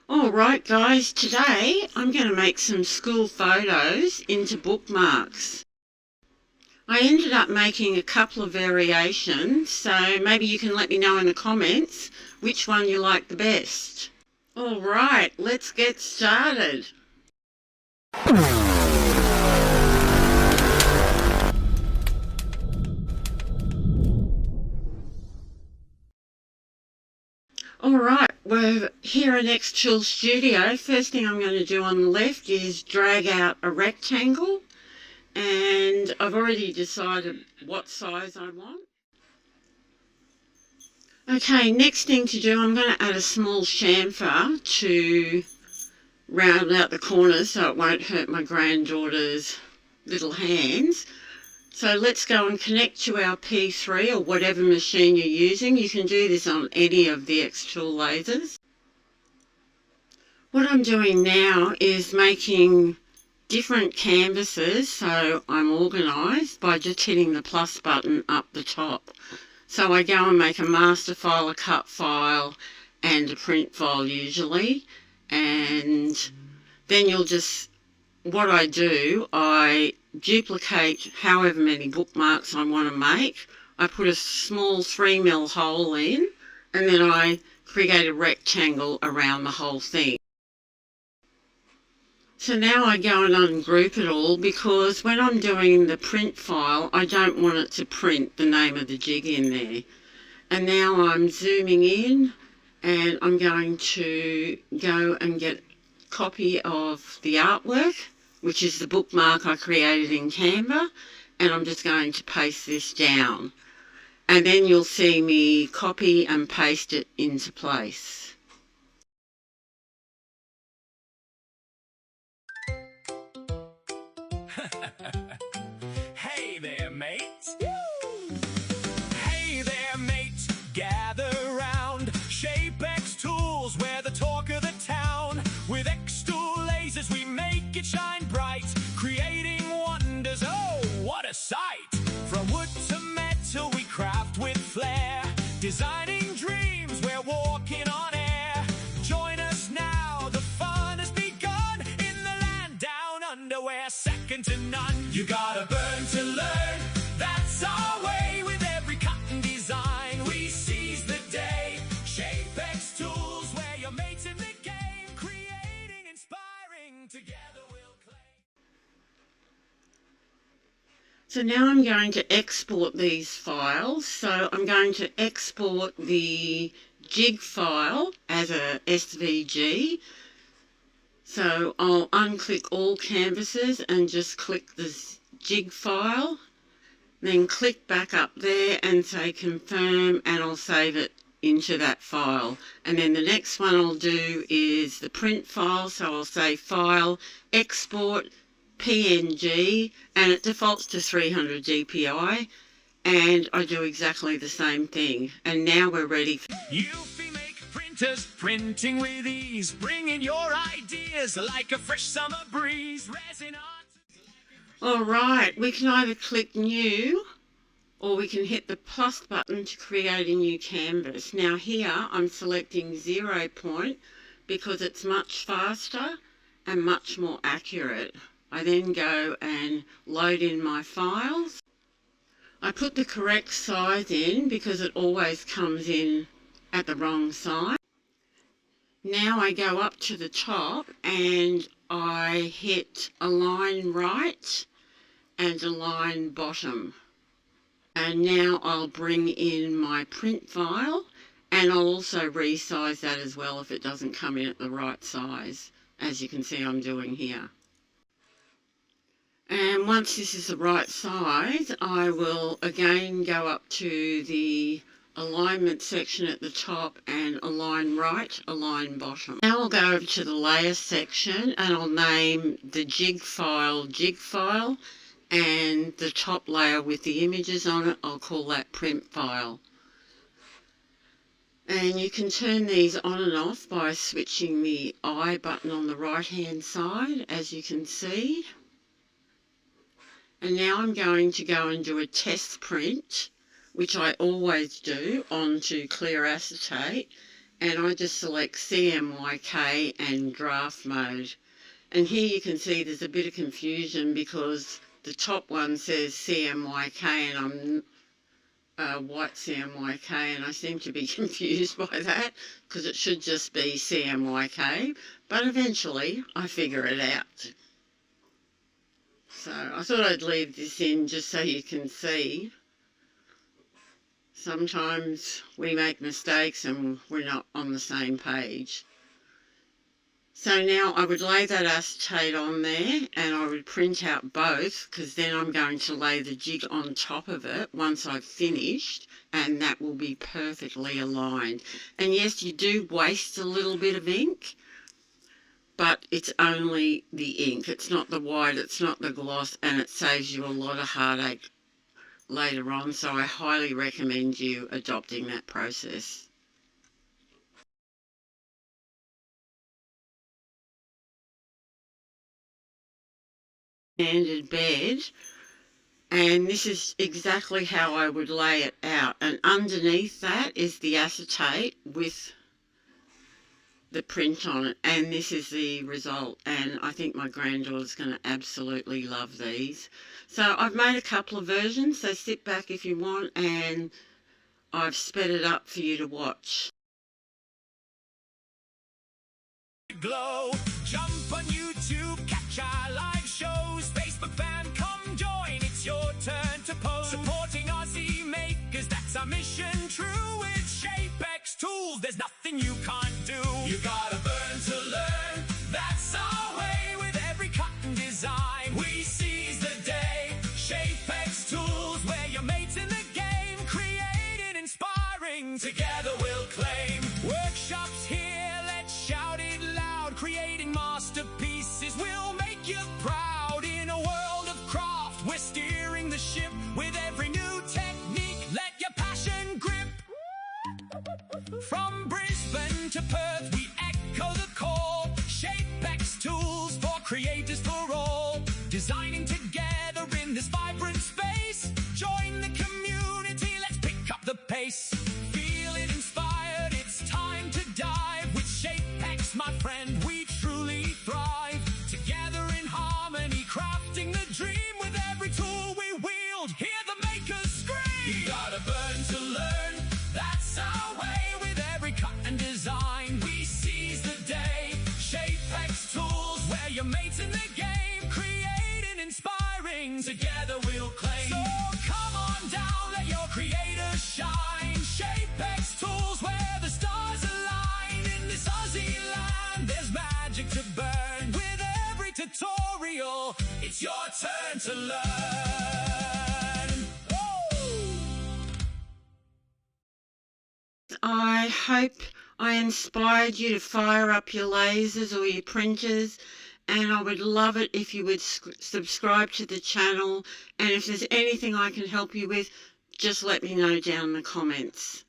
Alright guys, today I'm going to make some school photos into bookmarks. I ended up making a couple of variations, so maybe you can let me know in the comments which one you like the best. Alright, let's get started. Alright, we're here in Xtool Studio. First thing I'm going to do on the left is drag out a rectangle, and I've already decided what size I want. Okay, next thing to do, I'm going to add a small chamfer to round out the corners so it won't hurt my granddaughter's little hands. So let's go and connect to our P3 or whatever machine you're using. You can do this on any of the Xtool lasers. What I'm doing now is making different canvases, so I'm organised by just hitting the plus button up the top. So I go and make a master file, a cut file and a print file usually, and then what I do, I duplicate however many bookmarks I want to make. I put a small 3mm hole in, and then I create a rectangle around the whole thing. So now I go and ungroup it all, because when I'm doing the print file, I don't want it to print the name of the jig in there. And now I'm zooming in, and I'm going to go and get a copy of the artwork, which is the bookmark I created in Canva, and I'm just going to paste this down. And then you'll see me copy and paste it into place. Hey there, mates. Hey there, mates. Gather round. ShapeX tools, we're the talk of the town. With Xtool lasers, we make it shine bright, creating wonders. Oh, what a sight! From wood to metal, we craft with flair, designing dreams, we're walking on air. Join us now, the fun has begun in the land down under, we're second to none. You gotta burn to learn, that's our way. With every cut and design, we seize the day. ShapeX tools, we're your mates in the game, creating, inspiring, together we'll claim. So now I'm going to export these files. So I'm going to export the jig file as a SVG. So I'll unclick all canvases and just click the jig file. Then click back up there and say confirm, and I'll save it into that file. And then the next one I'll do is the print file. So I'll say file, export, PNG, and it defaults to 300 dpi, and I do exactly the same thing. And now we're ready. Eufy make printers, printing with ease, bringing your ideas like a fresh summer breeze. Resin art. Alright, we can either click new, or we can hit the plus button to create a new canvas. Now here I'm selecting 0 point because it's much faster and much more accurate. I then go and load in my files. I put the correct size in because it always comes in at the wrong size. Now I go up to the top and I hit align right and align bottom. And now I'll bring in my print file, and I'll also resize that as well if it doesn't come in at the right size, as you can see I'm doing here. And once this is the right size, I will again go up to the alignment section at the top and align right, align bottom. Now I'll go over to the layer section and I'll name the jig file, and the top layer with the images on it, I'll call that print file. And you can turn these on and off by switching the I button on the right hand side, as you can see. And now I'm going to go and do a test print, which I always do, onto clear acetate. and I just select CMYK and draft mode. And here you can see there's a bit of confusion because the top one says CMYK and I'm white CMYK, and I seem to be confused by that because it should just be CMYK, but eventually I figure it out. So I thought I'd leave this in just so you can see. Sometimes we make mistakes and we're not on the same page. So now I would lay that acetate on there and I would print out both, because then I'm going to lay the jig on top of it once I've finished, and that will be perfectly aligned. And yes, you do waste a little bit of ink, but it's only the ink. It's not the white, it's not the gloss, and it saves you a lot of heartache later on. So I highly recommend you adopting that process. Standard bed, and this is exactly how I would lay it out, and underneath that is the acetate with the print on it, and this is the result, and I think my granddaughter's going to absolutely love these. So I've made a couple of versions, so sit back if you want, and I've sped it up for you to watch. Glow, jump on YouTube, catch our live shows. Facebook fan, come join, it's your turn to pose. Supporting Aussie makers, that's our mission true. With ShapeX tools, there's nothing you can't do. You gotta burn to learn, that's our way. With every cut and design, we seize the day. ShapeX tools, we're your mates in the game. Creating, inspiring, together we'll claim. Workshops here, let's shout it loud. Creating masterpieces will make you proud. In a world of craft, we're steering the ship. With every new technique, let your passion grip. From Brisbane to Perth, we echo the call. ShapeX tools for creators for all. Designing together in this vibrant space. Join the community, let's pick up the pace. Feel it inspired, it's time to dive. With ShapeX, my friend, we truly thrive. Together in harmony, crafting the dream. With every tool we wield, hear the makers scream. You gotta burn to learn, that's our way. With every cut and design, we seize the day. ShapeX tools, we're your mates in the game. Creating, inspiring, together we'll claim. So come on down, let your creators shine. ShapeX tools, where the stars align. In this Aussie land, there's magic to burn. With every tutorial, it's your turn to learn. I hope I inspired you to fire up your lasers or your printers, and I would love it if you would subscribe to the channel, and if there's anything I can help you with, just let me know down in the comments.